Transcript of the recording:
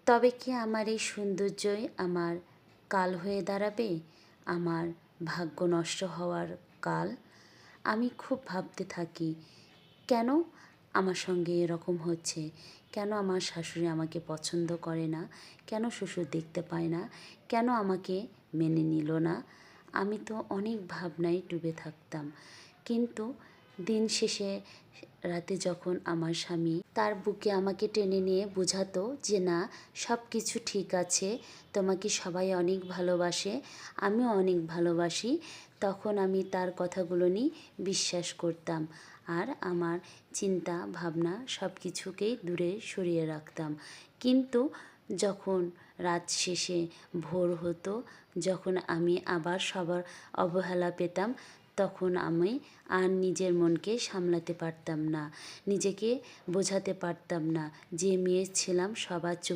তবে কি আমার এই সৌন্দর্যই আমার কাল হয়ে দাঁড়াবে, আমার ভাগ্য নষ্ট হওয়ার কাল? আমি খুব ভাবতে থাকি, কেন আমার সঙ্গে এরকম হচ্ছে? কেন আমার শাশুড়ি আমাকে পছন্দ করে না? কেন শ্বশুর দেখতে পায় না? কেন আমাকে মেনে নিল না? আমি তো অনেক ভাবনায় ডুবে থাকতাম। কিন্তু দিন শেষে রাতে যখন আমার স্বামী তার বুকে আমাকে টেনে নিয়ে বোঝাতো যে না, সব কিছু ঠিক আছে, তোমাকে সবাই অনেক ভালোবাসে, আমিও অনেক ভালোবাসি, তখন আমি তার কথাগুলো নিয়ে বিশ্বাস করতাম। আর আমার চিন্তা ভাবনা সব কিছুকেই দূরে সরিয়ে রাখতাম। কিন্তু যখন রাত শেষে ভোর হতো, যখন আমি আবার সবার অবহেলা পেতাম, তখন আমি আর নিজের মনকে সামলাতে পারতাম না, নিজেকে বোঝাতে পারতাম না যে মেয়ে ছিলাম সবার